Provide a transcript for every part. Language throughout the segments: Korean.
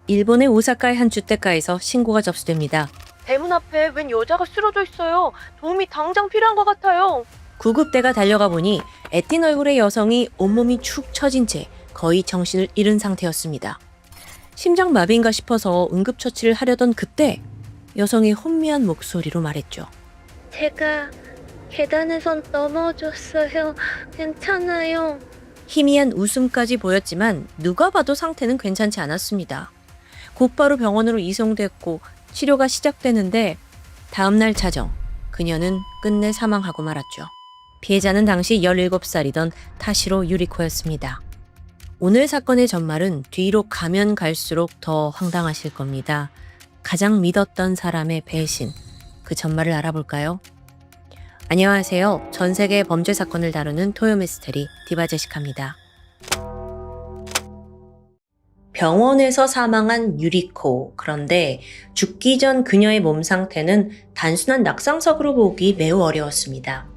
일본의 오사카의 한 주택가에서 신고가 접수됩니다. 대문 앞에 웬 여자가 쓰러져 있어요. 도움이 당장 필요한 것 같아요. 구급대가 달려가 보니 애띤 얼굴의 여성이 온몸이 축 처진 채 거의 정신을 잃은 상태였습니다. 심장마비인가 싶어서 응급처치를 하려던 그때 여성이 혼미한 목소리로 말했죠. 제가 계단에서 넘어졌어요. 괜찮아요. 희미한 웃음까지 보였지만 누가 봐도 상태는 괜찮지 않았습니다. 곧바로 병원으로 이송됐고 치료가 시작되는데 다음날 자정, 그녀는 끝내 사망하고 말았죠. 피해자는 당시 17살이던 타시로 유리코였습니다. 오늘 사건의 전말은 뒤로 가면 갈수록 더 황당하실 겁니다. 가장 믿었던 사람의 배신, 그 전말을 알아볼까요? 안녕하세요. 전 세계 범죄 사건을 다루는 토요미스테리 디바제시카입니다. 병원에서 사망한 유리코. 그런데 죽기 전 그녀의 몸 상태는 단순한 낙상석으로 보기 매우 어려웠습니다.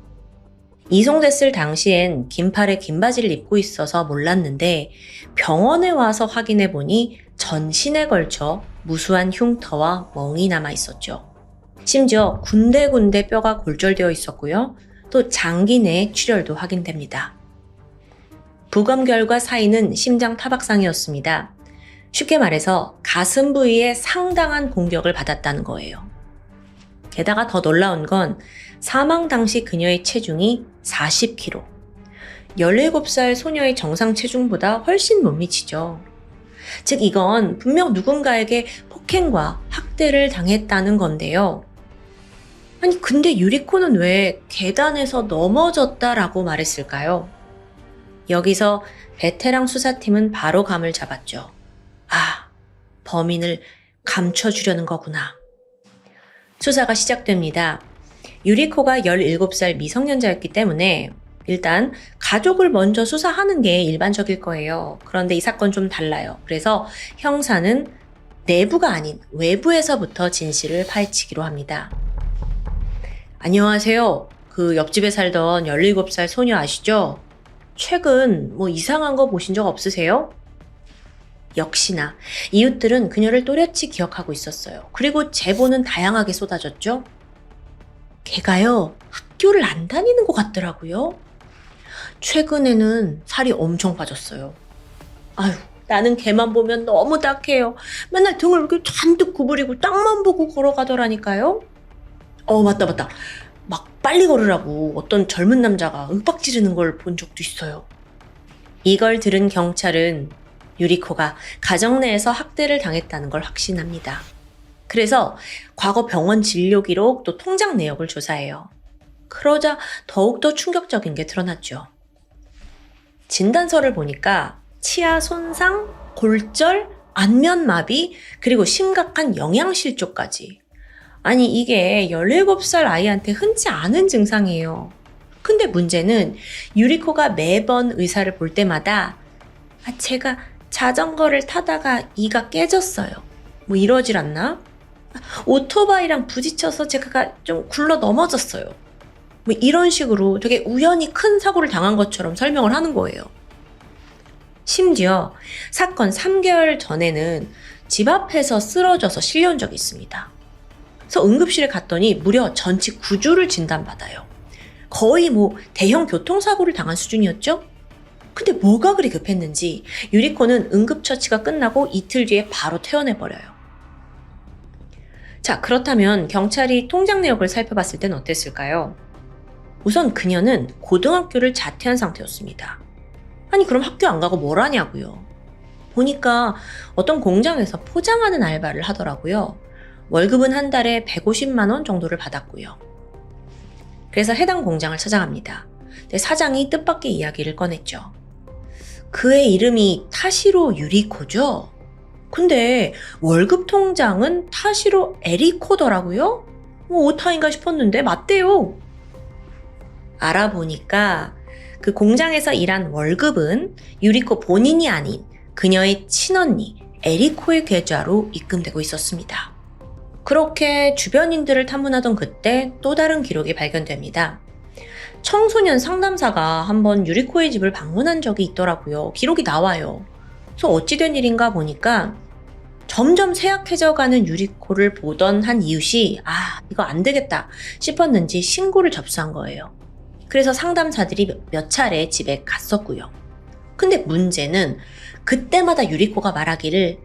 이송됐을 당시엔 긴팔에 긴 바지를 입고 있어서 몰랐는데 병원에 와서 확인해 보니 전신에 걸쳐 무수한 흉터와 멍이 남아 있었죠. 심지어 군데군데 뼈가 골절되어 있었고요. 또 장기 내 출혈도 확인됩니다. 부검 결과 사인은 심장 타박상이었습니다. 쉽게 말해서 가슴 부위에 상당한 공격을 받았다는 거예요. 게다가 더 놀라운 건 사망 당시 그녀의 체중이 40kg. 17살 소녀의 정상 체중보다 훨씬 못 미치죠. 즉 이건 분명 누군가에게 폭행과 학대를 당했다는 건데요. 아니 근데 유리코는 왜 계단에서 넘어졌다라고 말했을까요? 여기서 베테랑 수사팀은 바로 감을 잡았죠. 아, 범인을 감춰주려는 거구나. 수사가 시작됩니다. 유리코가 17살 미성년자였기 때문에 일단 가족을 먼저 수사하는 게 일반적일 거예요. 그런데 이 사건 좀 달라요. 그래서 형사는 내부가 아닌 외부에서부터 진실을 파헤치기로 합니다. 안녕하세요. 그 옆집에 살던 17살 소녀 아시죠? 최근 뭐 이상한 거 보신 적 없으세요? 역시나 이웃들은 그녀를 또렷이 기억하고 있었어요. 그리고 제보는 다양하게 쏟아졌죠. 걔가요, 학교를 안 다니는 것 같더라고요. 최근에는 살이 엄청 빠졌어요. 아유, 나는 걔만 보면 너무 딱해요. 맨날 등을 이렇게 잔뜩 구부리고 땅만 보고 걸어가더라니까요. 맞다. 막 빨리 걸으라고 어떤 젊은 남자가 윽박 지르는 걸 본 적도 있어요. 이걸 들은 경찰은 유리코가 가정 내에서 학대를 당했다는 걸 확신합니다. 그래서 과거 병원 진료 기록 또 통장 내역을 조사해요. 그러자 더욱더 충격적인 게 드러났죠. 진단서를 보니까 치아 손상, 골절, 안면마비, 그리고 심각한 영양실조까지. 아니 이게 17살 아이한테 흔치 않은 증상이에요. 근데 문제는 유리코가 매번 의사를 볼 때마다 제가 자전거를 타다가 이가 깨졌어요. 뭐 이러질 않나? 오토바이랑 부딪혀서 제가 좀 굴러 넘어졌어요. 뭐 이런 식으로 되게 우연히 큰 사고를 당한 것처럼 설명을 하는 거예요. 심지어 사건 3개월 전에는 집 앞에서 쓰러져서 실려온 적이 있습니다. 그래서 응급실에 갔더니 무려 전치 9주를 진단받아요. 거의 뭐 대형 교통사고를 당한 수준이었죠? 근데 뭐가 그리 급했는지 유리코는 응급처치가 끝나고 이틀 뒤에 바로 퇴원해버려요. 자, 그렇다면 경찰이 통장 내역을 살펴봤을 땐 어땠을까요? 우선 그녀는 고등학교를 자퇴한 상태였습니다. 아니 그럼 학교 안 가고 뭘 하냐고요. 보니까 어떤 공장에서 포장하는 알바를 하더라고요. 월급은 한 달에 150만 원 정도를 받았고요. 그래서 해당 공장을 찾아갑니다. 근데 사장이 뜻밖의 이야기를 꺼냈죠. 그의 이름이 타시로 유리코죠? 근데 월급 통장은 타시로 에리코더라고요? 오타인가 싶었는데 맞대요. 알아보니까 그 공장에서 일한 월급은 유리코 본인이 아닌 그녀의 친언니 에리코의 계좌로 입금되고 있었습니다. 그렇게 주변인들을 탐문하던 그때 또 다른 기록이 발견됩니다. 청소년 상담사가 한번 유리코의 집을 방문한 적이 있더라고요. 기록이 나와요. 그래서 어찌된 일인가 보니까 점점 쇠약해져가는 유리코를 보던 한 이웃이 이거 안 되겠다 싶었는지 신고를 접수한 거예요. 그래서 상담사들이 몇 차례 집에 갔었고요. 근데 문제는 그때마다 유리코가 말하기를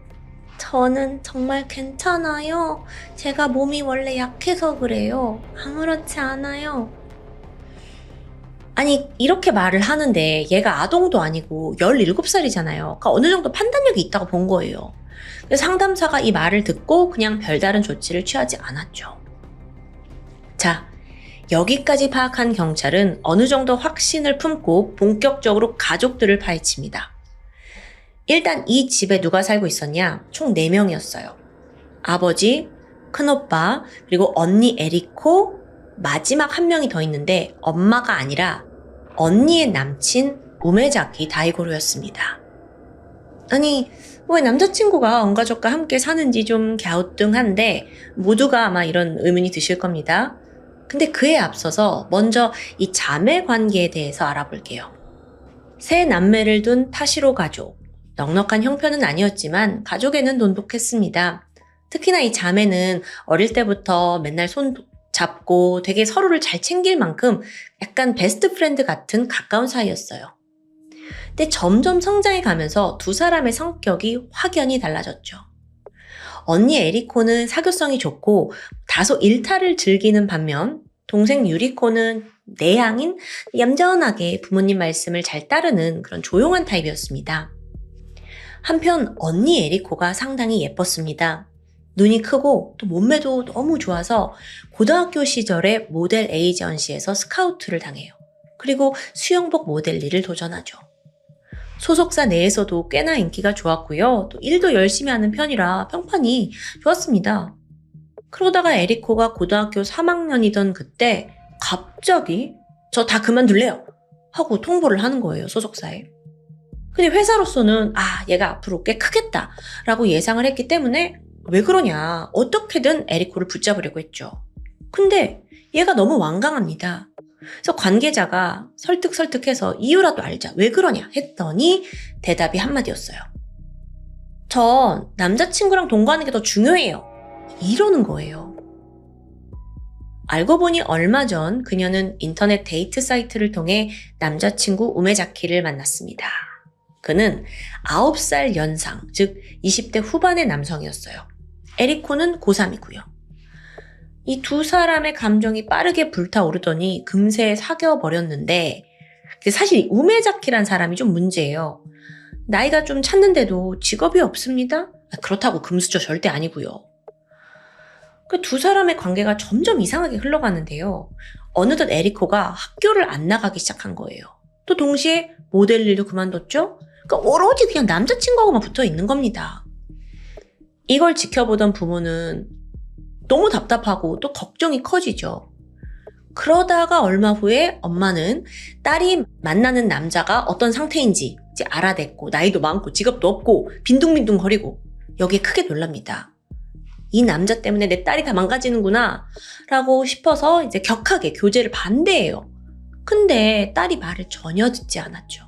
저는 정말 괜찮아요. 제가 몸이 원래 약해서 그래요. 아무렇지 않아요. 아니 이렇게 말을 하는데 얘가 아동도 아니고 17살이잖아요. 그러니까 어느 정도 판단력이 있다고 본 거예요. 그래서 상담사가 이 말을 듣고 그냥 별다른 조치를 취하지 않았죠. 자, 여기까지 파악한 경찰은 어느 정도 확신을 품고 본격적으로 가족들을 파헤칩니다. 일단 이 집에 누가 살고 있었냐? 총 4명이었어요. 아버지, 큰오빠, 그리고 언니 에리코, 마지막 한 명이 더 있는데 엄마가 아니라 언니의 남친 우메자키 다이고로였습니다. 아니 왜 남자친구가 온 가족과 함께 사는지 좀 갸우뚱한데 모두가 아마 이런 의문이 드실 겁니다. 근데 그에 앞서서 먼저 이 자매 관계에 대해서 알아볼게요. 세 남매를 둔 타시로 가족. 넉넉한 형편은 아니었지만 가족에는 돈독했습니다. 특히나 이 자매는 어릴 때부터 맨날 손 잡고 되게 서로를 잘 챙길 만큼 약간 베스트 프렌드 같은 가까운 사이였어요. 근데 점점 성장해 가면서 두 사람의 성격이 확연히 달라졌죠. 언니 에리코는 사교성이 좋고 다소 일탈을 즐기는 반면 동생 유리코는 내향인 얌전하게 부모님 말씀을 잘 따르는 그런 조용한 타입이었습니다. 한편 언니 에리코가 상당히 예뻤습니다. 눈이 크고 또 몸매도 너무 좋아서 고등학교 시절에 모델 에이전시에서 스카우트를 당해요. 그리고 수영복 모델 일을 도전하죠. 소속사 내에서도 꽤나 인기가 좋았고요. 또 일도 열심히 하는 편이라 평판이 좋았습니다. 그러다가 에리코가 고등학교 3학년이던 그때 갑자기 저 다 그만둘래요 하고 통보를 하는 거예요, 소속사에. 근데 회사로서는 얘가 앞으로 꽤 크겠다라고 예상을 했기 때문에 왜 그러냐, 어떻게든 에리코를 붙잡으려고 했죠. 근데 얘가 너무 완강합니다. 그래서 관계자가 설득해서 이유라도 알자, 왜 그러냐 했더니 대답이 한마디였어요. 전 남자친구랑 동거하는 게 더 중요해요. 이러는 거예요. 알고 보니 얼마 전 그녀는 인터넷 데이트 사이트를 통해 남자친구 우메자키를 만났습니다. 그는 9살 연상, 즉 20대 후반의 남성이었어요. 에리코는 고3이고요. 이 두 사람의 감정이 빠르게 불타오르더니 금세 사귀어버렸는데 사실 우메자키란 사람이 좀 문제예요. 나이가 좀 찼는데도 직업이 없습니다. 그렇다고 금수저 절대 아니고요. 그 두 사람의 관계가 점점 이상하게 흘러가는데요. 어느덧 에리코가 학교를 안 나가기 시작한 거예요. 또 동시에 모델 일도 그만뒀죠. 그러니까 오로지 그냥 남자친구하고만 붙어 있는 겁니다. 이걸 지켜보던 부모는 너무 답답하고 또 걱정이 커지죠. 그러다가 얼마 후에 엄마는 딸이 만나는 남자가 어떤 상태인지 이제 알아냈고 나이도 많고 직업도 없고 빈둥빈둥거리고 여기에 크게 놀랍니다. 이 남자 때문에 내 딸이 다 망가지는구나 라고 싶어서 이제 격하게 교제를 반대해요. 근데 딸이 말을 전혀 듣지 않았죠.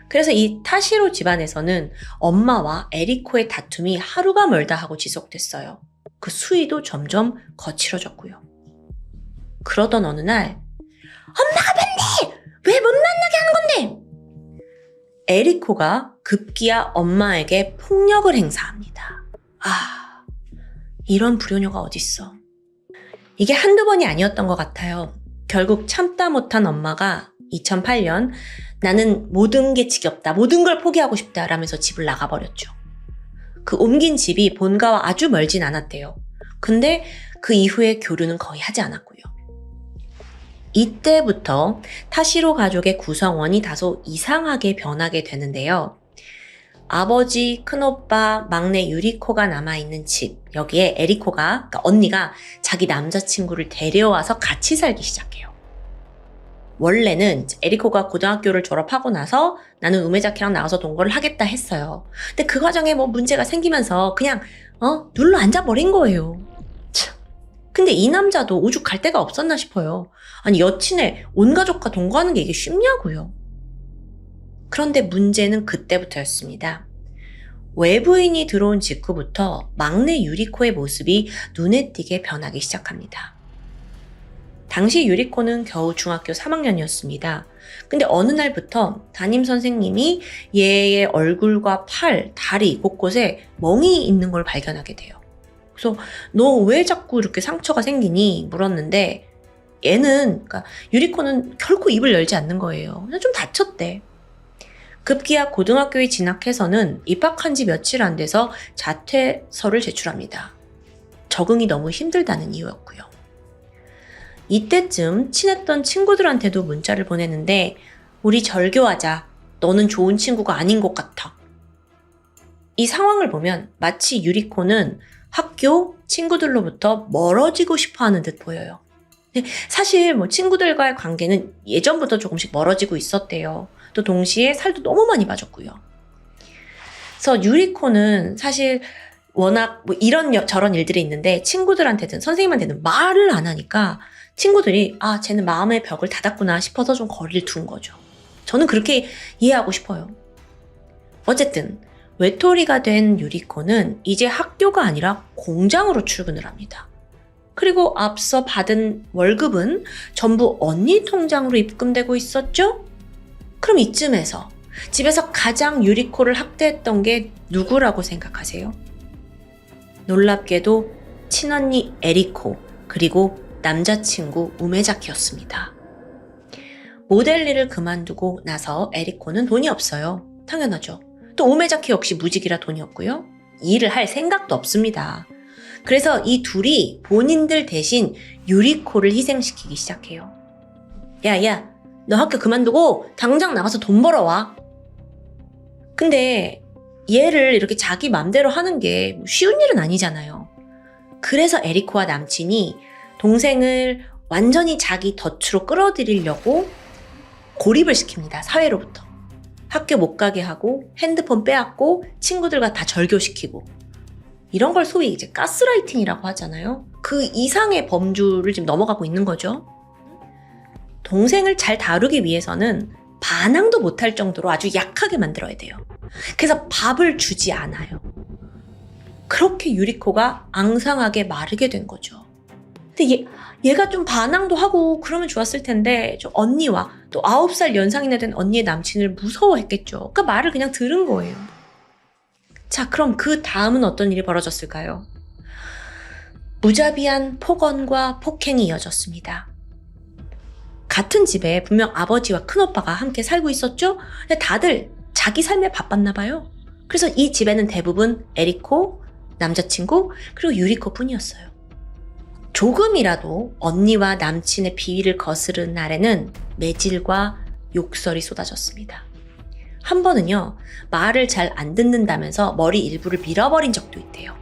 그래서 이 타시로 집안에서는 엄마와 에리코의 다툼이 하루가 멀다 하고 지속됐어요. 그 수위도 점점 거칠어졌고요. 그러던 어느 날 엄마가 뭔데? 왜 못 만나게 하는 건데? 에리코가 급기야 엄마에게 폭력을 행사합니다. 이런 불효녀가 어딨어. 이게 한두 번이 아니었던 것 같아요. 결국 참다 못한 엄마가 2008년 나는 모든 게 지겹다, 모든 걸 포기하고 싶다 라면서 집을 나가버렸죠. 그 옮긴 집이 본가와 아주 멀진 않았대요. 근데 그 이후에 교류는 거의 하지 않았고요. 이때부터 타시로 가족의 구성원이 다소 이상하게 변하게 되는데요. 아버지, 큰오빠, 막내 유리코가 남아있는 집, 여기에 에리코가, 그러니까 언니가 자기 남자친구를 데려와서 같이 살기 시작해요. 원래는 에리코가 고등학교를 졸업하고 나서 나는 우메자키랑 나가서 동거를 하겠다 했어요. 근데 그 과정에 뭐 문제가 생기면서 그냥 눌러 앉아버린 거예요. 참. 근데 이 남자도 오죽 갈 데가 없었나 싶어요. 아니 여친의 온 가족과 동거하는 게 이게 쉽냐고요. 그런데 문제는 그때부터였습니다. 외부인이 들어온 직후부터 막내 유리코의 모습이 눈에 띄게 변하기 시작합니다. 당시 유리코는 겨우 중학교 3학년이었습니다. 근데 어느 날부터 담임 선생님이 얘의 얼굴과 팔, 다리 곳곳에 멍이 있는 걸 발견하게 돼요. 그래서 너 왜 자꾸 이렇게 상처가 생기니? 물었는데 그러니까 유리코는 결코 입을 열지 않는 거예요. 그냥 좀 다쳤대. 급기야 고등학교에 진학해서는 입학한 지 며칠 안 돼서 자퇴서를 제출합니다. 적응이 너무 힘들다는 이유였고요. 이때쯤 친했던 친구들한테도 문자를 보내는데 우리 절교하자. 너는 좋은 친구가 아닌 것 같아. 이 상황을 보면 마치 유리코는 학교 친구들로부터 멀어지고 싶어 하는 듯 보여요. 사실 친구들과의 관계는 예전부터 조금씩 멀어지고 있었대요. 또 동시에 살도 너무 많이 빠졌고요. 그래서 유리코는 사실 워낙 이런 저런 일들이 있는데 친구들한테든 선생님한테는 말을 안 하니까 친구들이 쟤는 마음의 벽을 닫았구나 싶어서 좀 거리를 둔 거죠. 저는 그렇게 이해하고 싶어요. 어쨌든 외톨이가 된 유리코는 이제 학교가 아니라 공장으로 출근을 합니다. 그리고 앞서 받은 월급은 전부 언니 통장으로 입금되고 있었죠? 그럼 이쯤에서 집에서 가장 유리코를 학대했던 게 누구라고 생각하세요? 놀랍게도 친언니 에리코 그리고 남자친구 우메자키였습니다. 모델 일을 그만두고 나서 에리코는 돈이 없어요. 당연하죠. 또 우메자키 역시 무직이라 돈이 없고요. 일을 할 생각도 없습니다. 그래서 이 둘이 본인들 대신 유리코를 희생시키기 시작해요. 야, 너 학교 그만두고 당장 나가서 돈 벌어와. 근데 얘를 이렇게 자기 맘대로 하는 게 쉬운 일은 아니잖아요. 그래서 에리코와 남친이 동생을 완전히 자기 덫으로 끌어들이려고 고립을 시킵니다. 사회로부터. 학교 못 가게 하고 핸드폰 빼앗고 친구들과 다 절교시키고 이런 걸 소위 이제 가스라이팅이라고 하잖아요. 그 이상의 범주를 지금 넘어가고 있는 거죠. 동생을 잘 다루기 위해서는 반항도 못할 정도로 아주 약하게 만들어야 돼요. 그래서 밥을 주지 않아요. 그렇게 유리코가 앙상하게 마르게 된 거죠. 근데 얘가 좀 반항도 하고 그러면 좋았을 텐데 좀 언니와 또 9살 연상이나 된 언니의 남친을 무서워했겠죠. 그러니까 말을 그냥 들은 거예요. 자, 그럼 그 다음은 어떤 일이 벌어졌을까요? 무자비한 폭언과 폭행이 이어졌습니다. 같은 집에 분명 아버지와 큰오빠가 함께 살고 있었죠? 근데 다들 자기 삶에 바빴나 봐요. 그래서 이 집에는 대부분 에리코, 남자친구, 그리고 유리코 뿐이었어요. 조금이라도 언니와 남친의 비위를 거스른 날에는 매질과 욕설이 쏟아졌습니다. 한 번은요, 말을 잘 안 듣는다면서 머리 일부를 밀어버린 적도 있대요.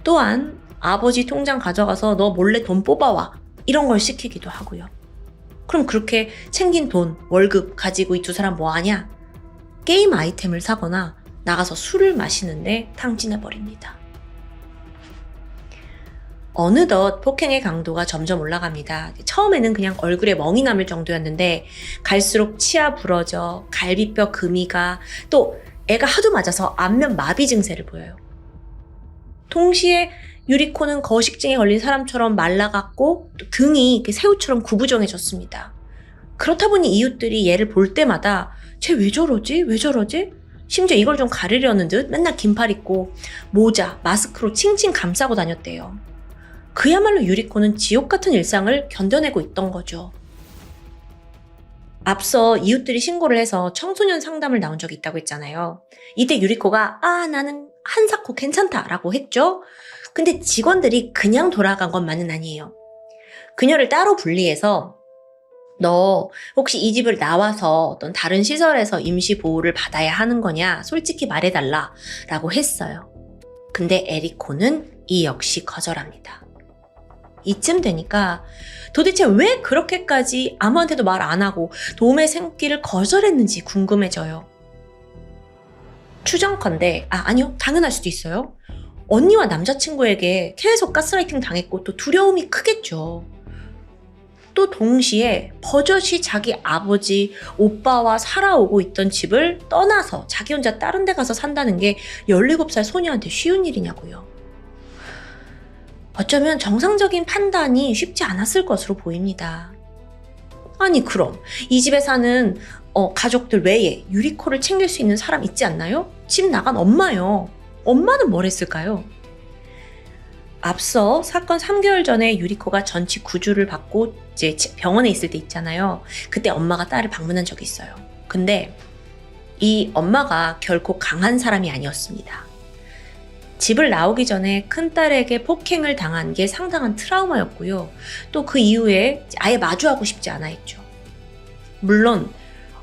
또한 아버지 통장 가져가서 너 몰래 돈 뽑아와 이런 걸 시키기도 하고요. 그럼 그렇게 챙긴 돈, 월급 가지고 이 두 사람 뭐하냐? 게임 아이템을 사거나 나가서 술을 마시는데 탕진해버립니다. 어느덧 폭행의 강도가 점점 올라갑니다. 처음에는 그냥 얼굴에 멍이 남을 정도였는데 갈수록 치아 부러져, 갈비뼈 금이가, 또 애가 하도 맞아서 안면 마비 증세를 보여요. 동시에 유리코는 거식증에 걸린 사람처럼 말라갔고 또 등이 이렇게 새우처럼 구부정해졌습니다. 그렇다 보니 이웃들이 얘를 볼 때마다 쟤 왜 저러지? 왜 저러지? 심지어 이걸 좀 가리려는 듯 맨날 긴팔 입고 모자, 마스크로 칭칭 감싸고 다녔대요. 그야말로 유리코는 지옥 같은 일상을 견뎌내고 있던 거죠. 앞서 이웃들이 신고를 해서 청소년 상담을 나온 적이 있다고 했잖아요. 이때 유리코가 나는 한사코 괜찮다라고 했죠. 근데 직원들이 그냥 돌아간 것만은 아니에요. 그녀를 따로 분리해서 너 혹시 이 집을 나와서 어떤 다른 시설에서 임시 보호를 받아야 하는 거냐? 솔직히 말해달라 라고 했어요. 근데 에리코는 이 역시 거절합니다. 이쯤 되니까 도대체 왜 그렇게까지 아무한테도 말 안 하고 도움의 손길을 거절했는지 궁금해져요. 추정컨대, 아니요, 당연할 수도 있어요. 언니와 남자친구에게 계속 가스라이팅 당했고 또 두려움이 크겠죠. 또 동시에 버젓이 자기 아버지, 오빠와 살아오고 있던 집을 떠나서 자기 혼자 다른 데 가서 산다는 게 17살 소녀한테 쉬운 일이냐고요. 어쩌면 정상적인 판단이 쉽지 않았을 것으로 보입니다. 아니 그럼 이 집에 사는 가족들 외에 유리코를 챙길 수 있는 사람 있지 않나요? 집 나간 엄마요. 엄마는 뭘 했을까요? 앞서 사건 3개월 전에 유리코가 전치 구주를 받고 이제 병원에 있을 때 있잖아요. 그때 엄마가 딸을 방문한 적이 있어요. 근데 이 엄마가 결코 강한 사람이 아니었습니다. 집을 나오기 전에 큰딸에게 폭행을 당한 게 상당한 트라우마였고요. 또 그 이후에 아예 마주하고 싶지 않아 했죠. 물론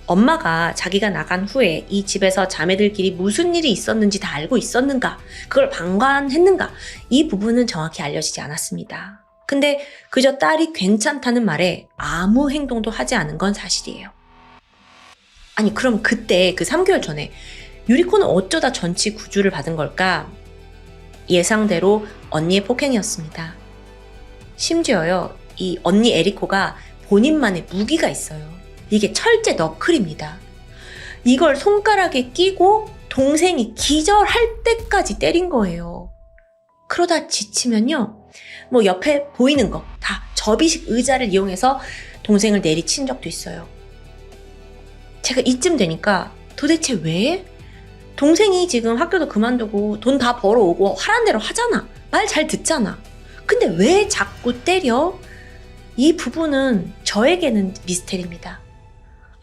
엄마가 자기가 나간 후에 이 집에서 자매들끼리 무슨 일이 있었는지 다 알고 있었는가, 그걸 방관했는가, 이 부분은 정확히 알려지지 않았습니다. 근데 그저 딸이 괜찮다는 말에 아무 행동도 하지 않은 건 사실이에요. 아니 그럼 그때 그 3개월 전에 유리코는 어쩌다 전치 구주를 받은 걸까? 예상대로 언니의 폭행이었습니다. 심지어요, 이 언니 에리코가 본인만의 무기가 있어요. 이게 철제 너클입니다. 이걸 손가락에 끼고 동생이 기절할 때까지 때린 거예요. 그러다 지치면요, 뭐 옆에 보이는 거 다 접이식 의자를 이용해서 동생을 내리친 적도 있어요. 제가 이쯤 되니까 도대체 왜? 동생이 지금 학교도 그만두고 돈 다 벌어오고 하란 대로 하잖아. 말 잘 듣잖아. 근데 왜 자꾸 때려? 이 부분은 저에게는 미스테리입니다.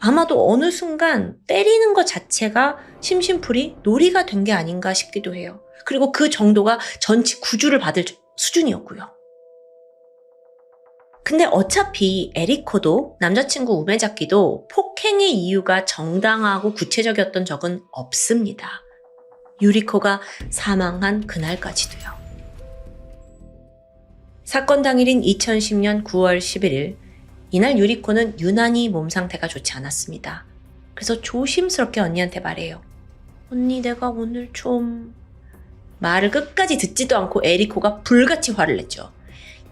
아마도 어느 순간 때리는 것 자체가 심심풀이 놀이가 된 게 아닌가 싶기도 해요. 그리고 그 정도가 전치 구주를 받을 수준이었고요. 근데 어차피 에리코도 남자친구 우메자키도 폭행의 이유가 정당하고 구체적이었던 적은 없습니다. 유리코가 사망한 그날까지도요. 사건 당일인 2010년 9월 11일, 이날 유리코는 유난히 몸 상태가 좋지 않았습니다. 그래서 조심스럽게 언니한테 말해요. 언니, 내가 오늘 좀... 말을 끝까지 듣지도 않고 에리코가 불같이 화를 냈죠.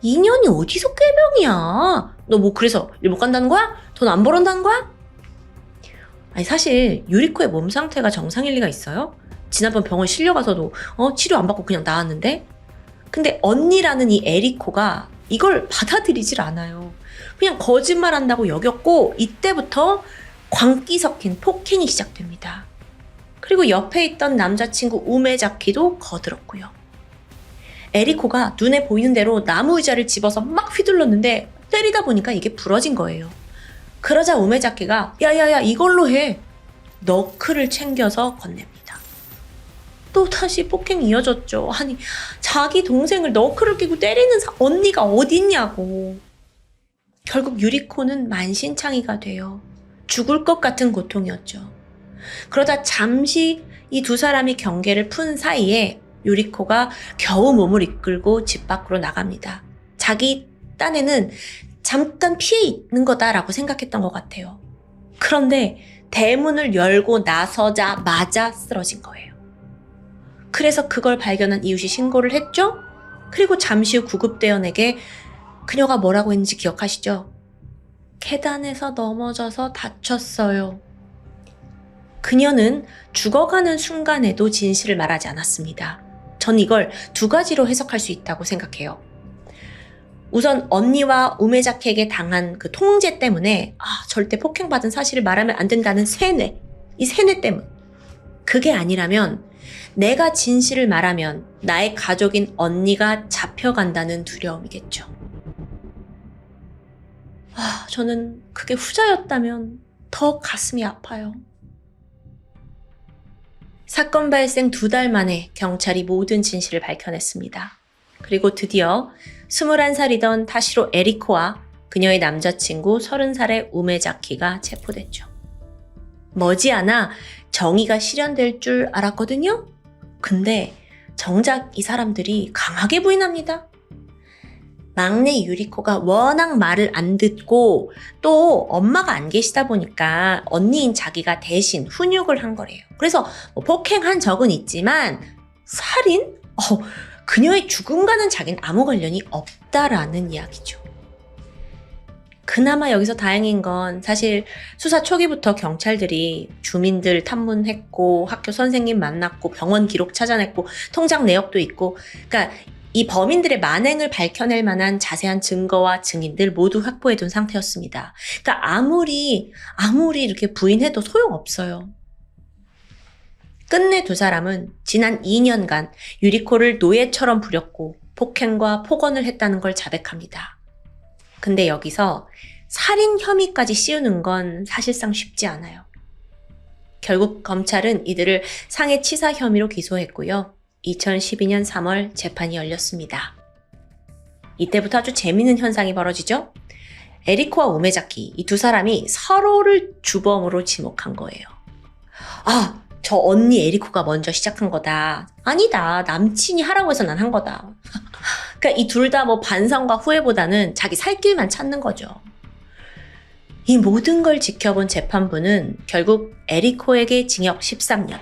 인연이 어디서 꾀병이야? 너 뭐 그래서 일 못 간다는 거야? 돈 안 벌었다는 거야? 아니 사실 유리코의 몸 상태가 정상일 리가 있어요? 지난번 병원 실려가서도 치료 안 받고 그냥 나왔는데? 근데 언니라는 이 에리코가 이걸 받아들이질 않아요. 그냥 거짓말한다고 여겼고 이때부터 광기 섞인 폭행이 시작됩니다. 그리고 옆에 있던 남자친구 우메자키도 거들었고요. 에리코가 눈에 보이는 대로 나무 의자를 집어서 막 휘둘렀는데 때리다 보니까 이게 부러진 거예요. 그러자 우메자키가 야야야 이걸로 해. 너클을 챙겨서 건넵니다. 또다시 폭행이 이어졌죠. 아니 자기 동생을 너클을 끼고 때리는 언니가 어딨냐고. 결국 유리코는 만신창이가 돼요. 죽을 것 같은 고통이었죠. 그러다 잠시 이 두 사람이 경계를 푼 사이에 유리코가 겨우 몸을 이끌고 집 밖으로 나갑니다. 자기 딴에는 잠깐 피해 있는 거다라고 생각했던 것 같아요. 그런데 대문을 열고 나서자마자 쓰러진 거예요. 그래서 그걸 발견한 이웃이 신고를 했죠? 그리고 잠시 후 구급대원에게 그녀가 뭐라고 했는지 기억하시죠? 계단에서 넘어져서 다쳤어요. 그녀는 죽어가는 순간에도 진실을 말하지 않았습니다. 전 이걸 두 가지로 해석할 수 있다고 생각해요. 우선 언니와 우메자키에게 당한 그 통제 때문에 절대 폭행받은 사실을 말하면 안 된다는 세뇌, 이 세뇌 때문. 그게 아니라면 내가 진실을 말하면 나의 가족인 언니가 잡혀간다는 두려움이겠죠. 저는 그게 후자였다면 더 가슴이 아파요. 사건 발생 2달 만에 경찰이 모든 진실을 밝혀냈습니다. 그리고 드디어 21살이던 타시로 에리코와 그녀의 남자친구 30살의 우메자키가 체포됐죠. 머지않아 정의가 실현될 줄 알았거든요? 근데 정작 이 사람들이 강하게 부인합니다. 막내 유리코가 워낙 말을 안 듣고 또 엄마가 안 계시다 보니까 언니인 자기가 대신 훈육을 한 거래요. 그래서 폭행한 적은 있지만 살인? 그녀의 죽음과는 자기는 아무 관련이 없다라는 이야기죠. 그나마 여기서 다행인 건 사실 수사 초기부터 경찰들이 주민들 탐문했고 학교 선생님 만났고 병원 기록 찾아냈고 통장 내역도 있고 그러니까 이 범인들의 만행을 밝혀낼 만한 자세한 증거와 증인들 모두 확보해둔 상태였습니다. 그러니까 아무리 이렇게 부인해도 소용없어요. 끝내 두 사람은 지난 2년간 유리코를 노예처럼 부렸고 폭행과 폭언을 했다는 걸 자백합니다. 근데 여기서 살인 혐의까지 씌우는 건 사실상 쉽지 않아요. 결국 검찰은 이들을 상해치사 혐의로 기소했고요. 2012년 3월 재판이 열렸습니다. 이때부터 아주 재미있는 현상이 벌어지죠. 에리코와 우메자키 이 두 사람이 서로를 주범으로 지목한 거예요. 아, 저 언니 에리코가 먼저 시작한 거다. 아니다. 남친이 하라고 해서 난 한 거다. 그러니까 이 둘 다 뭐 반성과 후회보다는 자기 살 길만 찾는 거죠. 이 모든 걸 지켜본 재판부는 결국 에리코에게 징역 13년,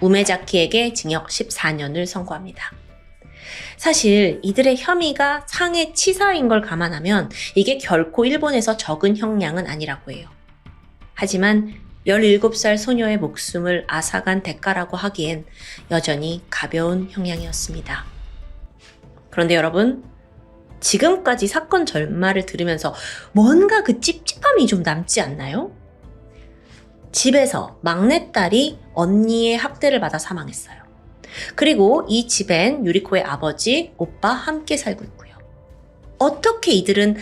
우메자키에게 징역 14년을 선고합니다. 사실 이들의 혐의가 상해치사인 걸 감안하면 이게 결코 일본에서 적은 형량은 아니라고 해요. 하지만 17살 소녀의 목숨을 앗아간 대가라고 하기엔 여전히 가벼운 형량이었습니다. 그런데 여러분, 지금까지 사건 결말을 들으면서 뭔가 그 찝찝함이 좀 남지 않나요? 집에서 막내딸이 언니의 학대를 받아 사망했어요. 그리고 이 집엔 유리코의 아버지, 오빠 함께 살고 있고요. 어떻게 이들은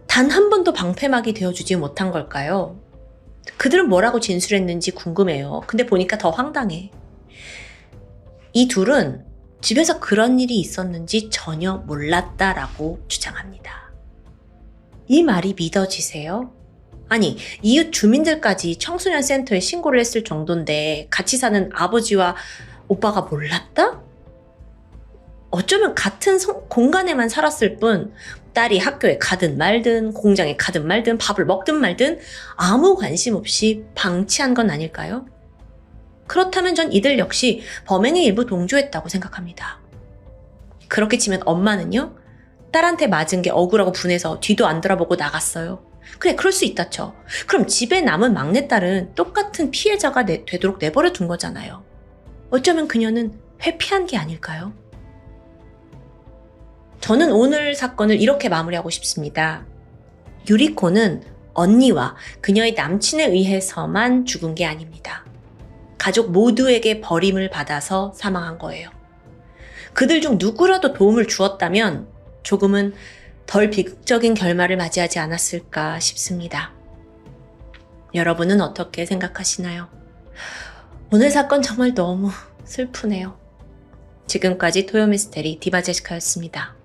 단 한 번도 방패막이 되어주지 못한 걸까요? 그들은 뭐라고 진술했는지 궁금해요. 근데 보니까 더 황당해. 이 둘은 집에서 그런 일이 있었는지 전혀 몰랐다라고 주장합니다. 이 말이 믿어지세요? 아니, 이웃 주민들까지 청소년 센터에 신고를 했을 정도인데 같이 사는 아버지와 오빠가 몰랐다? 어쩌면 같은 공간에만 살았을 뿐 딸이 학교에 가든 말든 공장에 가든 말든 밥을 먹든 말든 아무 관심 없이 방치한 건 아닐까요? 그렇다면 전 이들 역시 범행의 일부 동조했다고 생각합니다. 그렇게 치면 엄마는요? 딸한테 맞은 게 억울하고 분해서 뒤도 안 돌아보고 나갔어요. 그래, 그럴 수 있다 쳐. 그럼 집에 남은 막내딸은 똑같은 피해자가 되도록 내버려 둔 거잖아요. 어쩌면 그녀는 회피한 게 아닐까요? 저는 오늘 사건을 이렇게 마무리하고 싶습니다. 유리코는 언니와 그녀의 남친에 의해서만 죽은 게 아닙니다. 가족 모두에게 버림을 받아서 사망한 거예요. 그들 중 누구라도 도움을 주었다면 조금은 덜 비극적인 결말을 맞이하지 않았을까 싶습니다. 여러분은 어떻게 생각하시나요? 오늘 사건 정말 너무 슬프네요. 지금까지 토요미스테리 디바제시카였습니다.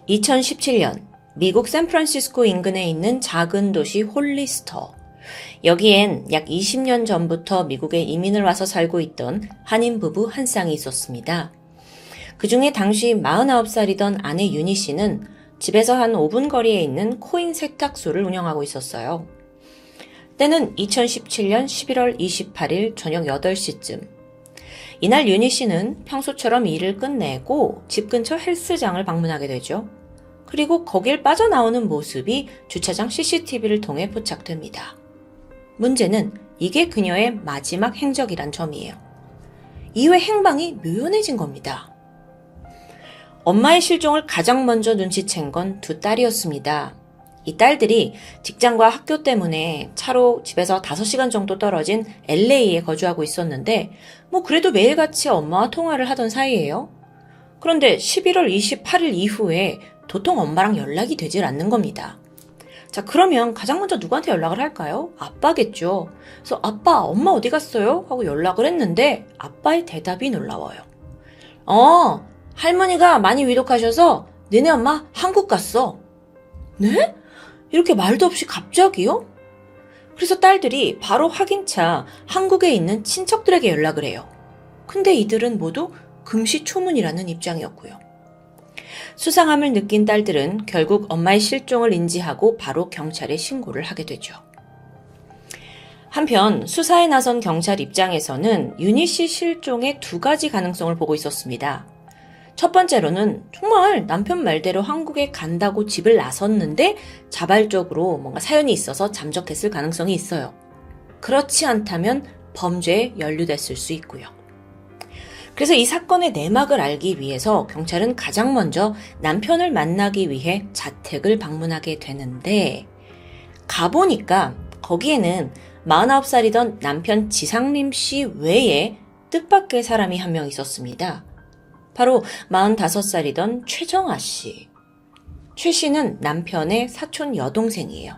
2017년 미국 샌프란시스코 인근에 있는 작은 도시 홀리스터. 여기엔 약 20년 전부터 미국에 이민을 와서 살고 있던 한인 부부 한 쌍이 있었습니다. 그중에 당시 49살이던 아내 유니 씨는 집에서 한 5분 거리에 있는 코인 세탁소를 운영하고 있었어요. 때는 2017년 11월 28일 저녁 8시쯤. 이날 유니 씨는 평소처럼 일을 끝내고 집 근처 헬스장을 방문하게 되죠. 그리고 거길 빠져나오는 모습이 주차장 CCTV를 통해 포착됩니다. 문제는 이게 그녀의 마지막 행적이란 점이에요. 이후의 행방이 묘연해진 겁니다. 엄마의 실종을 가장 먼저 눈치챈 건 두 딸이었습니다. 이 딸들이 직장과 학교 때문에 차로 집에서 5시간 정도 떨어진 LA에 거주하고 있었는데 그래도 매일같이 엄마와 통화를 하던 사이예요. 그런데 11월 28일 이후에 도통 엄마랑 연락이 되질 않는 겁니다. 자, 그러면 가장 먼저 누구한테 연락을 할까요? 아빠겠죠. 그래서 아빠, 엄마 어디 갔어요? 하고 연락을 했는데 아빠의 대답이 놀라워요. 할머니가 많이 위독하셔서 너네 엄마 한국 갔어. 네? 이렇게 말도 없이 갑자기요? 그래서 딸들이 바로 확인차 한국에 있는 친척들에게 연락을 해요. 근데 이들은 모두 금시초문이라는 입장이었고요. 수상함을 느낀 딸들은 결국 엄마의 실종을 인지하고 바로 경찰에 신고를 하게 되죠. 한편 수사에 나선 경찰 입장에서는 유니 씨 실종의 두 가지 가능성을 보고 있었습니다. 첫 번째로는 정말 남편 말대로 한국에 간다고 집을 나섰는데 자발적으로 뭔가 사연이 있어서 잠적했을 가능성이 있어요. 그렇지 않다면 범죄에 연루됐을 수 있고요. 그래서 이 사건의 내막을 알기 위해서 경찰은 가장 먼저 남편을 만나기 위해 자택을 방문하게 되는데, 가보니까 거기에는 49살이던 남편 지상림 씨 외에 뜻밖의 사람이 한 명 있었습니다. 바로 45살이던 최정아 씨. 최 씨는 남편의 사촌 여동생이에요.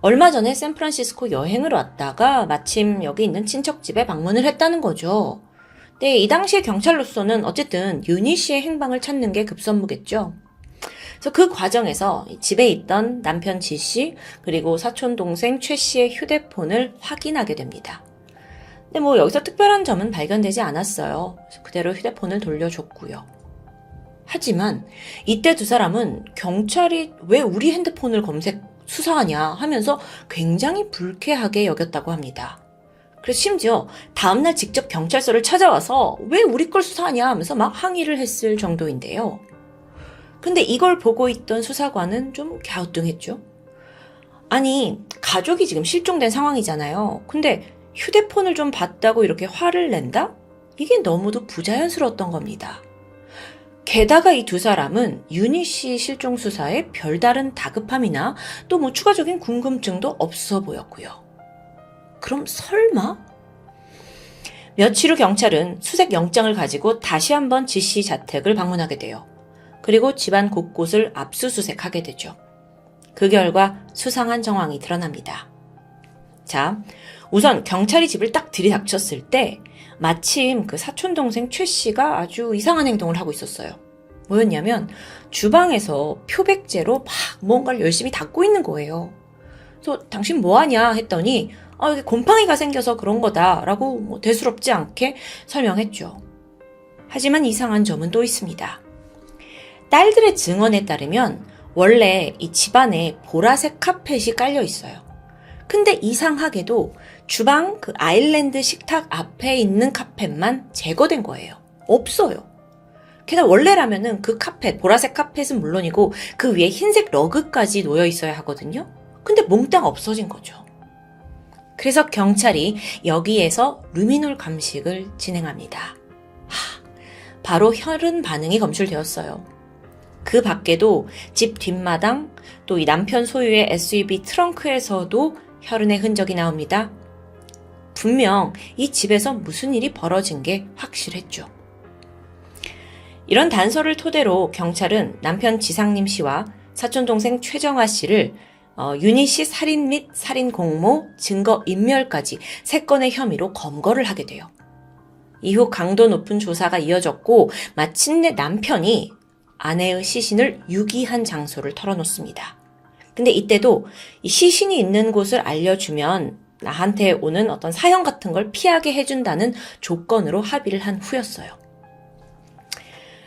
얼마 전에 샌프란시스코 여행을 왔다가 마침 여기 있는 친척집에 방문을 했다는 거죠. 근데 이 당시에 경찰로서는 어쨌든 윤희 씨의 행방을 찾는 게 급선무겠죠. 그래서 그 과정에서 집에 있던 남편 지 씨, 그리고 사촌 동생 최 씨의 휴대폰을 확인하게 됩니다. 근데 뭐 여기서 특별한 점은 발견되지 않았어요. 그래서 그대로 휴대폰을 돌려줬고요. 하지만 이때 두 사람은 경찰이 왜 우리 핸드폰을 수사하냐 하면서 굉장히 불쾌하게 여겼다고 합니다. 그래서 심지어 다음날 직접 경찰서를 찾아와서 왜 우리 걸 수사하냐 하면서 막 항의를 했을 정도인데요. 근데 이걸 보고 있던 수사관은 좀 갸우뚱했죠. 아니, 가족이 지금 실종된 상황이잖아요. 근데 휴대폰을 좀 봤다고 이렇게 화를 낸다? 이게 너무도 부자연스러웠던 겁니다. 게다가 이 두 사람은 윤희 씨 실종 수사에 별다른 다급함이나 또 뭐 추가적인 궁금증도 없어 보였고요. 그럼 설마? 며칠 후 경찰은 수색 영장을 가지고 다시 한번 지 씨 자택을 방문하게 돼요. 그리고 집안 곳곳을 압수수색하게 되죠. 그 결과 수상한 정황이 드러납니다. 자, 우선 경찰이 집을 딱 들이닥쳤을 때 마침 그 사촌동생 최 씨가 아주 이상한 행동을 하고 있었어요. 뭐였냐면 주방에서 표백제로 막 뭔가를 열심히 닦고 있는 거예요. 그래서 당신 뭐하냐 했더니 여기 곰팡이가 생겨서 그런 거다라고 뭐 대수롭지 않게 설명했죠. 하지만 이상한 점은 또 있습니다. 딸들의 증언에 따르면 원래 이 집안에 보라색 카펫이 깔려 있어요. 근데 이상하게도 주방 그 아일랜드 식탁 앞에 있는 카펫만 제거된 거예요. 없어요. 게다가 원래라면은 그 카펫, 보라색 카펫은 물론이고 그 위에 흰색 러그까지 놓여 있어야 하거든요. 근데 몽땅 없어진 거죠. 그래서 경찰이 여기에서 루미놀 감식을 진행합니다. 바로 혈흔 반응이 검출되었어요. 그 밖에도 집 뒷마당, 또 이 남편 소유의 SUV 트렁크에서도 혈흔의 흔적이 나옵니다. 분명 이 집에서 무슨 일이 벌어진 게 확실했죠. 이런 단서를 토대로 경찰은 남편 지상림 씨와 사촌동생 최정아 씨를 윤희 씨 살인 및 살인 공모, 증거 인멸까지 3건의 혐의로 검거를 하게 돼요. 이후 강도 높은 조사가 이어졌고 마침내 남편이 아내의 시신을 유기한 장소를 털어놓습니다. 근데 이때도 이 시신이 있는 곳을 알려주면 나한테 오는 어떤 사형 같은 걸 피하게 해준다는 조건으로 합의를 한 후였어요.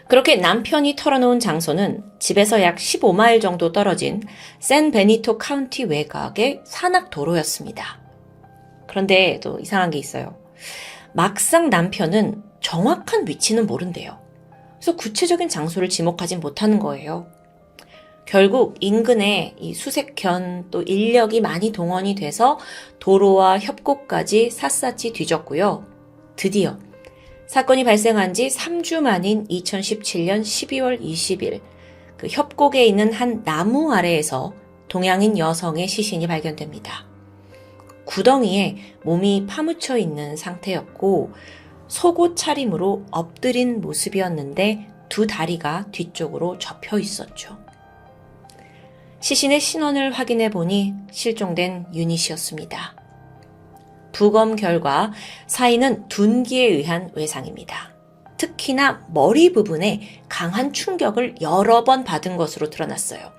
그렇게 남편이 털어놓은 장소는 집에서 약 15마일 정도 떨어진 샌 베니토 카운티 외곽의 산악도로였습니다. 그런데 또 이상한 게 있어요. 막상 남편은 정확한 위치는 모른대요. 그래서 구체적인 장소를 지목하진 못하는 거예요. 결국 인근에 이 수색견 또 인력이 많이 동원이 돼서 도로와 협곡까지 샅샅이 뒤졌고요. 드디어 사건이 발생한 지 3주 만인 2017년 12월 20일 그 협곡에 있는 한 나무 아래에서 동양인 여성의 시신이 발견됩니다. 구덩이에 몸이 파묻혀 있는 상태였고 속옷 차림으로 엎드린 모습이었는데 두 다리가 뒤쪽으로 접혀 있었죠. 시신의 신원을 확인해 보니 실종된 윤희 씨였습니다. 부검 결과 사인은 둔기에 의한 외상입니다. 특히나 머리 부분에 강한 충격을 여러 번 받은 것으로 드러났어요.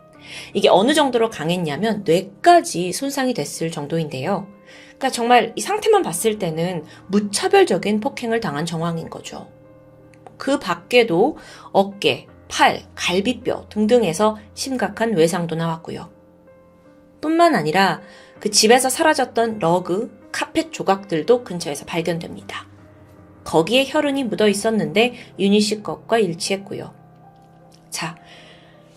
이게 어느 정도로 강했냐면 뇌까지 손상이 됐을 정도인데요. 그러니까 정말 이 상태만 봤을 때는 무차별적인 폭행을 당한 정황인 거죠. 그 밖에도 어깨, 팔, 갈비뼈 등등에서 심각한 외상도 나왔고요. 뿐만 아니라 그 집에서 사라졌던 러그, 카펫 조각들도 근처에서 발견됩니다. 거기에 혈흔이 묻어 있었는데 윤희 씨 것과 일치했고요. 자,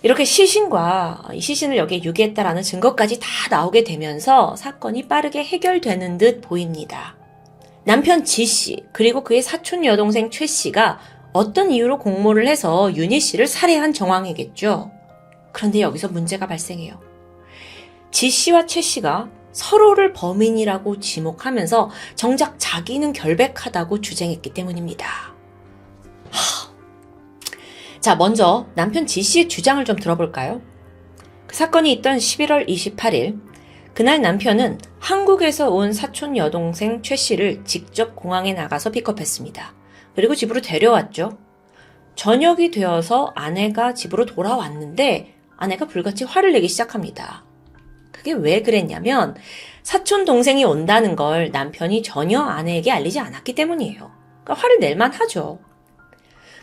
이렇게 시신과 이 시신을 여기에 유기했다라는 증거까지 다 나오게 되면서 사건이 빠르게 해결되는 듯 보입니다. 남편 지 씨, 그리고 그의 사촌 여동생 최 씨가 어떤 이유로 공모를 해서 윤희 씨를 살해한 정황이겠죠. 그런데 여기서 문제가 발생해요. 지 씨와 최 씨가 서로를 범인이라고 지목하면서 정작 자기는 결백하다고 주장했기 때문입니다. 자, 먼저 남편 지 씨의 주장을 좀 들어볼까요? 그 사건이 있던 11월 28일, 그날 남편은 한국에서 온 사촌 여동생 최 씨를 직접 공항에 나가서 픽업했습니다. 그리고 집으로 데려왔죠. 저녁이 되어서 아내가 집으로 돌아왔는데 아내가 불같이 화를 내기 시작합니다. 그게 왜 그랬냐면 사촌 동생이 온다는 걸 남편이 전혀 아내에게 알리지 않았기 때문이에요. 그러니까 화를 낼 만하죠.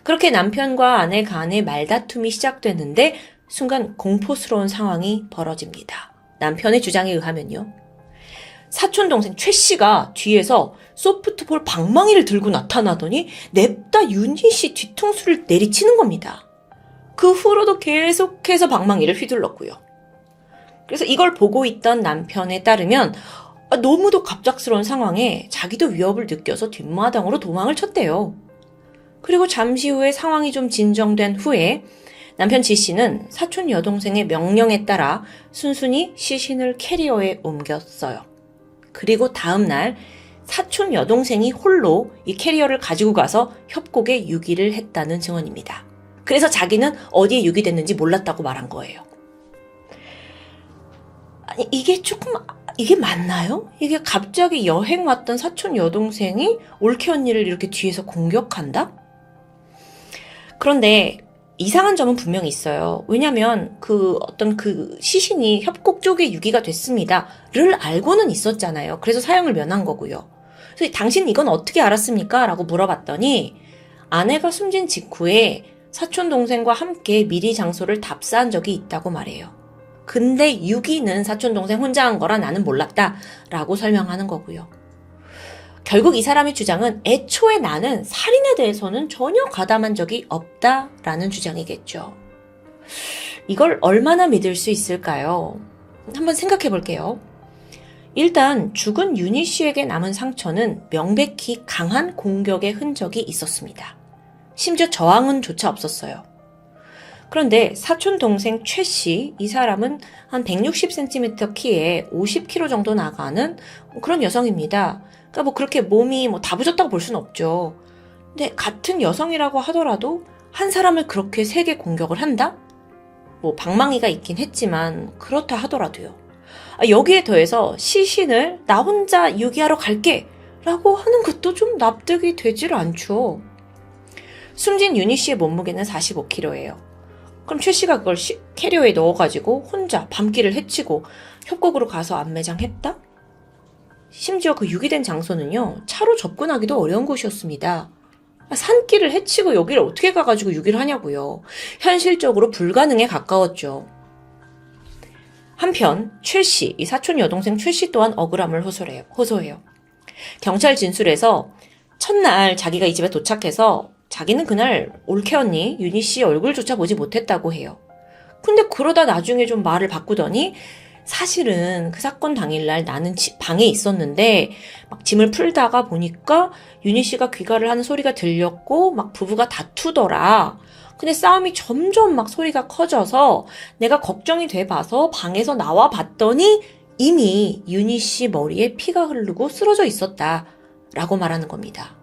그렇게 남편과 아내 간의 말다툼이 시작되는데 순간 공포스러운 상황이 벌어집니다. 남편의 주장에 의하면요. 사촌 동생 최 씨가 뒤에서 소프트볼 방망이를 들고 나타나더니 냅다 윤희 씨 뒤통수를 내리치는 겁니다. 그 후로도 계속해서 방망이를 휘둘렀고요. 그래서 이걸 보고 있던 남편에 따르면 너무도 갑작스러운 상황에 자기도 위협을 느껴서 뒷마당으로 도망을 쳤대요. 그리고 잠시 후에 상황이 좀 진정된 후에 남편 지 씨는 사촌 여동생의 명령에 따라 순순히 시신을 캐리어에 옮겼어요. 그리고 다음 날 사촌 여동생이 홀로 이 캐리어를 가지고 가서 협곡에 유기를 했다는 증언입니다. 그래서 자기는 어디에 유기됐는지 몰랐다고 말한 거예요. 아니, 이게 맞나요? 이게 갑자기 여행 왔던 사촌 여동생이 올케 언니를 이렇게 뒤에서 공격한다? 그런데 이상한 점은 분명히 있어요. 왜냐면 그 시신이 협곡 쪽에 유기가 됐습니다를 알고는 있었잖아요. 그래서 사형을 면한 거고요. 그래서 당신 이건 어떻게 알았습니까? 라고 물어봤더니 아내가 숨진 직후에 사촌 동생과 함께 미리 장소를 답사한 적이 있다고 말해요. 근데 유기는 사촌 동생 혼자 한 거라 나는 몰랐다 라고 설명하는 거고요. 결국 이 사람의 주장은 애초에 나는 살인에 대해서는 전혀 가담한 적이 없다라는 주장이겠죠. 이걸 얼마나 믿을 수 있을까요? 한번 생각해 볼게요. 일단 죽은 윤희 씨에게 남은 상처는 명백히 강한 공격의 흔적이 있었습니다. 심지어 저항은조차 없었어요. 그런데 사촌 동생 최 씨, 이 사람은 한 160cm 키에 50kg 정도 나가는 그런 여성입니다. 그러니까 뭐 그렇게 몸이 다 부졌다고 볼 수는 없죠. 근데 같은 여성이라고 하더라도 한 사람을 그렇게 세게 공격을 한다? 방망이가 있긴 했지만 그렇다 하더라도요. 여기에 더해서 시신을 나 혼자 유기하러 갈게 라고 하는 것도 좀 납득이 되질 않죠. 숨진 윤희 씨의 몸무게는 45kg예요. 그럼 최 씨가 그걸 캐리어에 넣어가지고 혼자 밤길을 헤치고 협곡으로 가서 안매장했다? 심지어 그 유기된 장소는요, 차로 접근하기도 어려운 곳이었습니다. 산길을 헤치고 여기를 어떻게 가가지고 유기를 하냐고요. 현실적으로 불가능에 가까웠죠. 한편 최 씨, 이 사촌 여동생 최 씨 또한 억울함을 호소해요. 경찰 진술에서 첫날 자기가 이 집에 도착해서 자기는 그날 올케 언니 윤희 씨 얼굴조차 보지 못했다고 해요. 근데 그러다 나중에 좀 말을 바꾸더니 사실은 그 사건 당일날 나는 방에 있었는데 막 짐을 풀다가 보니까 윤희 씨가 귀가를 하는 소리가 들렸고 막 부부가 다투더라. 근데 싸움이 점점 막 소리가 커져서 내가 걱정이 돼 봐서 방에서 나와 봤더니 이미 윤희 씨 머리에 피가 흐르고 쓰러져 있었다 라고 말하는 겁니다.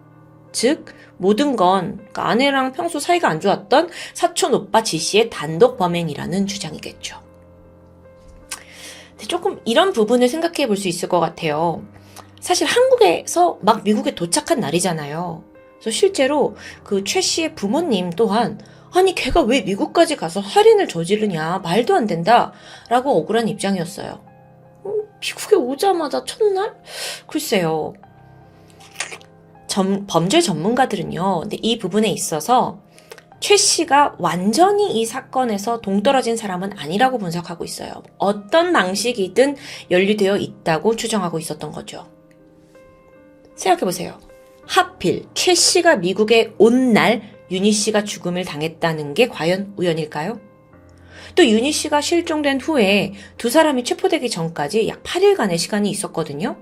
즉 모든 건 그러니까 아내랑 평소 사이가 안 좋았던 사촌 오빠 지 씨의 단독 범행이라는 주장이겠죠. 조금 이런 부분을 생각해 볼 수 있을 것 같아요. 사실 한국에서 막 미국에 도착한 날이잖아요. 그래서 실제로 그 최 씨의 부모님 또한 아니 걔가 왜 미국까지 가서 살인을 저지르냐 말도 안 된다 라고 억울한 입장이었어요. 미국에 오자마자 첫날? 글쎄요. 범죄 전문가들은요. 근데 이 부분에 있어서 최 씨가 완전히 이 사건에서 동떨어진 사람은 아니라고 분석하고 있어요. 어떤 방식이든 연루되어 있다고 추정하고 있었던 거죠. 생각해보세요. 하필 최 씨가 미국에 온 날 윤희 씨가 죽음을 당했다는 게 과연 우연일까요? 또 윤희 씨가 실종된 후에 두 사람이 체포되기 전까지 약 8일간의 시간이 있었거든요.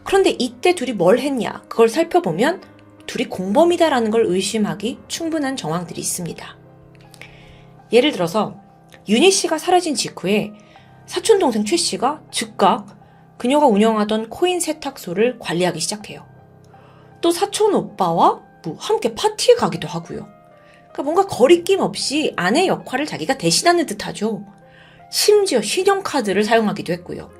그런데 이때 둘이 뭘 했냐? 그걸 살펴보면 둘이 공범이다라는 걸 의심하기 충분한 정황들이 있습니다. 예를 들어서 윤희 씨가 사라진 직후에 사촌 동생 최 씨가 즉각 그녀가 운영하던 코인 세탁소를 관리하기 시작해요. 또 사촌 오빠와 함께 파티에 가기도 하고요. 그러니까 뭔가 거리낌 없이 아내 역할을 자기가 대신하는 듯하죠. 심지어 신용카드를 사용하기도 했고요.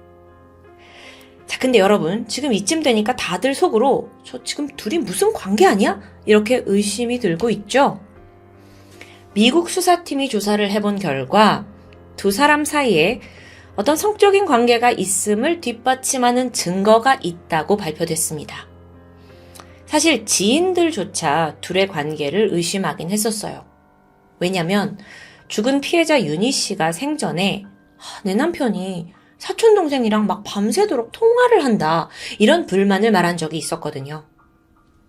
자, 근데 여러분 지금 이쯤 되니까 다들 속으로 저 지금 둘이 무슨 관계 아니야? 이렇게 의심이 들고 있죠. 미국 수사팀이 조사를 해본 결과 두 사람 사이에 어떤 성적인 관계가 있음을 뒷받침하는 증거가 있다고 발표됐습니다. 사실 지인들조차 둘의 관계를 의심하긴 했었어요. 왜냐면 죽은 피해자 윤희 씨가 생전에 내 남편이 사촌 동생이랑 막 밤새도록 통화를 한다 이런 불만을 말한 적이 있었거든요.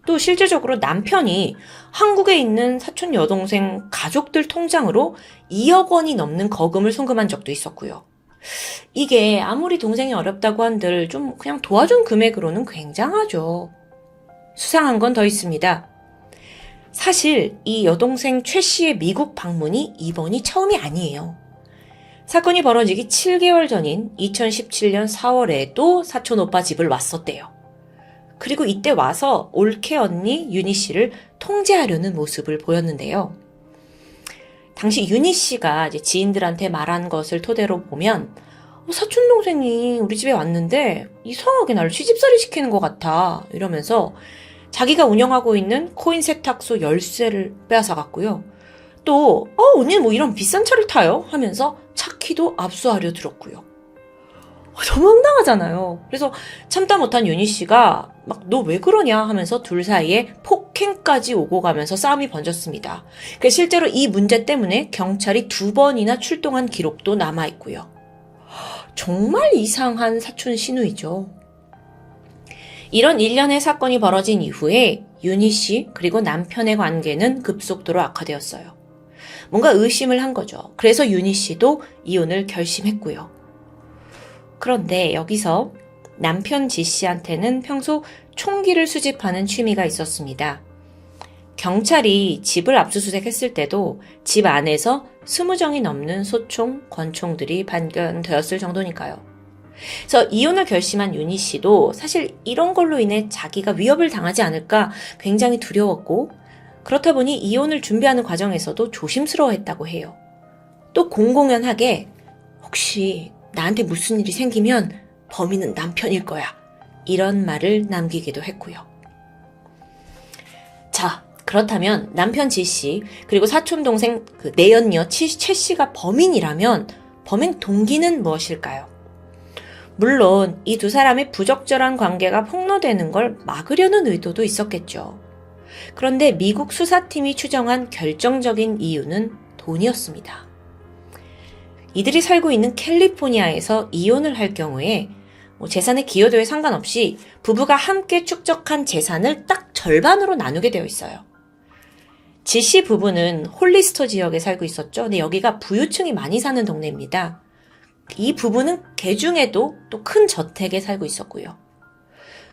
또 실제적으로 남편이 한국에 있는 사촌 여동생 가족들 통장으로 2억 원이 넘는 거금을 송금한 적도 있었고요. 이게 아무리 동생이 어렵다고 한들 좀 그냥 도와준 금액으로는 굉장하죠. 수상한 건 더 있습니다. 사실 이 여동생 최 씨의 미국 방문이 이번이 처음이 아니에요. 사건이 벌어지기 7개월 전인 2017년 4월에도 사촌 오빠 집을 왔었대요. 그리고 이때 와서 올케 언니 윤희 씨를 통제하려는 모습을 보였는데요. 당시 윤희 씨가 이제 지인들한테 말한 것을 토대로 보면 사촌 동생이 우리 집에 왔는데 이상하게 나를 시집살이 시키는 것 같아 이러면서 자기가 운영하고 있는 코인 세탁소 열쇠를 빼앗아갔고요. 또 언니는 뭐 이런 비싼 차를 타요? 하면서 차 키도 압수하려 들었고요. 너무 황당하잖아요. 그래서 참다 못한 윤희 씨가 막 너 왜 그러냐 하면서 둘 사이에 폭행까지 오고 가면서 싸움이 번졌습니다. 그래서 실제로 이 문제 때문에 경찰이 2번이나 출동한 기록도 남아있고요. 정말 이상한 사촌 시누이죠. 이런 일련의 사건이 벌어진 이후에 윤희 씨 그리고 남편의 관계는 급속도로 악화되었어요. 뭔가 의심을 한 거죠. 그래서 윤희 씨도 이혼을 결심했고요. 그런데 여기서 남편 지 씨한테는 평소 총기를 수집하는 취미가 있었습니다. 경찰이 집을 압수수색했을 때도 집 안에서 20정이 넘는 소총, 권총들이 발견되었을 정도니까요. 그래서 이혼을 결심한 윤희 씨도 사실 이런 걸로 인해 자기가 위협을 당하지 않을까 굉장히 두려웠고 그렇다 보니 이혼을 준비하는 과정에서도 조심스러워했다고 해요. 또 공공연하게 혹시 나한테 무슨 일이 생기면 범인은 남편일 거야. 이런 말을 남기기도 했고요. 자, 그렇다면 남편 지 씨 그리고 사촌 동생 내연녀 최 씨가 범인이라면 범행 동기는 무엇일까요? 물론 이 두 사람의 부적절한 관계가 폭로되는 걸 막으려는 의도도 있었겠죠. 그런데 미국 수사팀이 추정한 결정적인 이유는 돈이었습니다. 이들이 살고 있는 캘리포니아에서 이혼을 할 경우에 재산의 기여도에 상관없이 부부가 함께 축적한 재산을 딱 절반으로 나누게 되어 있어요. 지씨 부부는 홀리스터 지역에 살고 있었죠. 근데 여기가 부유층이 많이 사는 동네입니다. 이 부부는 개중에도 또 큰 저택에 살고 있었고요.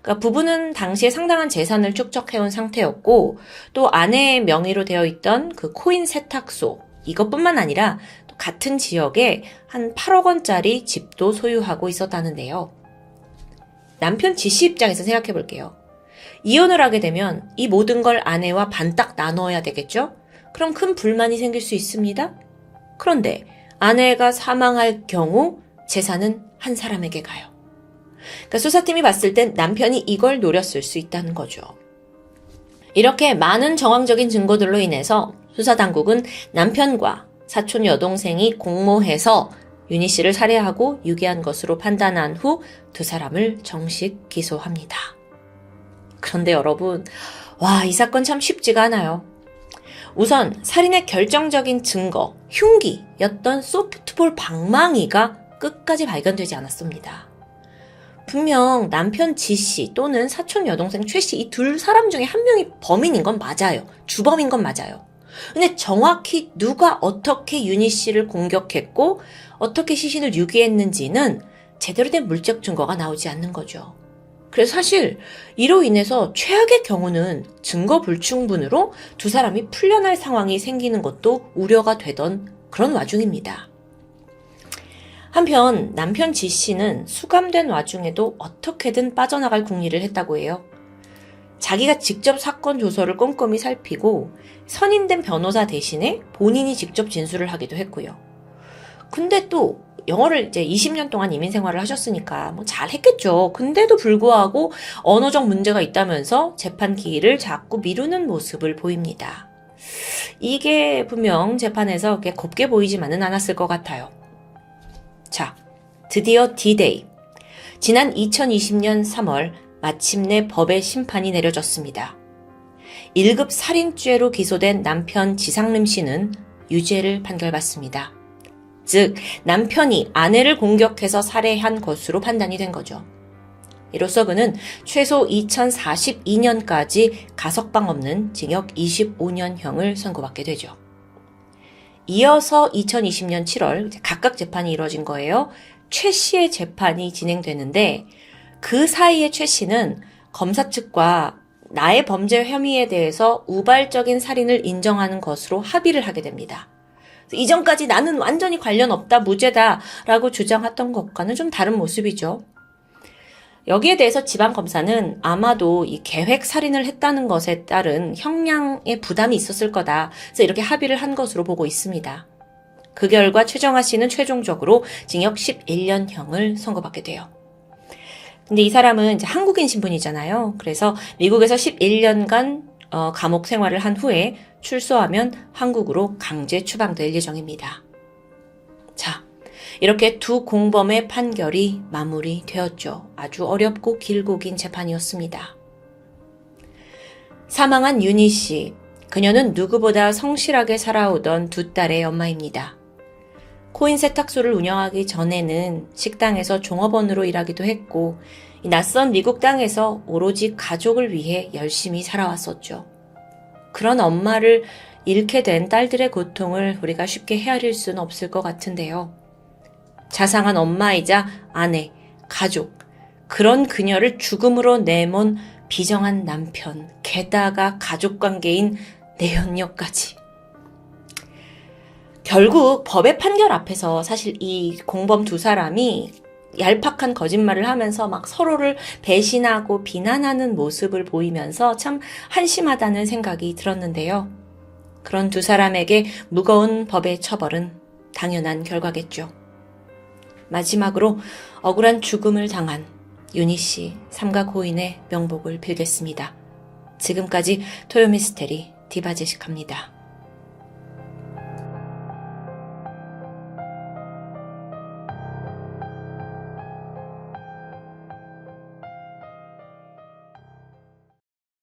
그러니까 부부는 당시에 상당한 재산을 축적해온 상태였고 또 아내의 명의로 되어 있던 그 코인 세탁소 이것뿐만 아니라 또 같은 지역에 한 8억 원짜리 집도 소유하고 있었다는데요. 남편 지씨 입장에서 생각해 볼게요. 이혼을 하게 되면 이 모든 걸 아내와 반딱 나눠야 되겠죠? 그럼 큰 불만이 생길 수 있습니다. 그런데 아내가 사망할 경우 재산은 한 사람에게 가요. 그러니까 수사팀이 봤을 땐 남편이 이걸 노렸을 수 있다는 거죠. 이렇게 많은 정황적인 증거들로 인해서 수사당국은 남편과 사촌 여동생이 공모해서 윤희 씨를 살해하고 유기한 것으로 판단한 후 두 사람을 정식 기소합니다. 그런데 여러분, 이 사건 참 쉽지가 않아요. 우선 살인의 결정적인 증거, 흉기였던 소프트볼 방망이가 끝까지 발견되지 않았습니다. 분명 남편 지 씨 또는 사촌 여동생 최 씨 이 두 사람 중에 한 명이 범인인 건 맞아요. 주범인 건 맞아요. 근데 정확히 누가 어떻게 윤희 씨를 공격했고 어떻게 시신을 유기했는지는 제대로 된 물적 증거가 나오지 않는 거죠. 그래서 사실 이로 인해서 최악의 경우는 증거 불충분으로 두 사람이 풀려날 상황이 생기는 것도 우려가 되던 그런 와중입니다. 한편 남편 지 씨는 수감된 와중에도 어떻게든 빠져나갈 궁리를 했다고 해요. 자기가 직접 사건 조서를 꼼꼼히 살피고 선임된 변호사 대신에 본인이 직접 진술을 하기도 했고요. 근데 또 영어를 이제 20년 동안 이민 생활을 하셨으니까 뭐 잘했겠죠. 근데도 불구하고 언어적 문제가 있다면서 재판 기일을 자꾸 미루는 모습을 보입니다. 이게 분명 재판에서 그렇게 곱게 보이지만은 않았을 것 같아요. 자, 드디어 D-Day. 지난 2020년 3월 마침내 법의 심판이 내려졌습니다. 1급 살인죄로 기소된 남편 지상림 씨는 유죄를 판결받습니다. 즉, 남편이 아내를 공격해서 살해한 것으로 판단이 된 거죠. 이로써 그는 최소 2042년까지 가석방 없는 징역 25년형을 선고받게 되죠. 이어서 2020년 7월 각각 재판이 이루어진 거예요. 최 씨의 재판이 진행되는데 그 사이에 최 씨는 검사 측과 나의 범죄 혐의에 대해서 우발적인 살인을 인정하는 것으로 합의를 하게 됩니다. 이전까지 나는 완전히 관련 없다, 무죄다라고 주장했던 것과는 좀 다른 모습이죠. 여기에 대해서 지방검사는 아마도 이 계획 살인을 했다는 것에 따른 형량의 부담이 있었을 거다. 그래서 이렇게 합의를 한 것으로 보고 있습니다. 그 결과 최정아 씨는 최종적으로 징역 11년형을 선고받게 돼요. 근데 이 사람은 이제 한국인 신분이잖아요. 그래서 미국에서 11년간 감옥 생활을 한 후에 출소하면 한국으로 강제 추방될 예정입니다. 자, 이렇게 두 공범의 판결이 마무리되었죠. 아주 어렵고 길고 긴 재판이었습니다. 사망한 윤희 씨, 그녀는 누구보다 성실하게 살아오던 두 딸의 엄마입니다. 코인 세탁소를 운영하기 전에는 식당에서 종업원으로 일하기도 했고 낯선 미국 땅에서 오로지 가족을 위해 열심히 살아왔었죠. 그런 엄마를 잃게 된 딸들의 고통을 우리가 쉽게 헤아릴 수는 없을 것 같은데요. 자상한 엄마이자 아내, 가족, 그런 그녀를 죽음으로 내몬 비정한 남편, 게다가 가족관계인 내연녀까지. 결국 법의 판결 앞에서 사실 이 공범 두 사람이 얄팍한 거짓말을 하면서 막 서로를 배신하고 비난하는 모습을 보이면서 참 한심하다는 생각이 들었는데요. 그런 두 사람에게 무거운 법의 처벌은 당연한 결과겠죠. 마지막으로 억울한 죽음을 당한 윤희 씨 삼가 고인의 명복을 빌겠습니다. 지금까지 토요미스테리 디바제식합니다.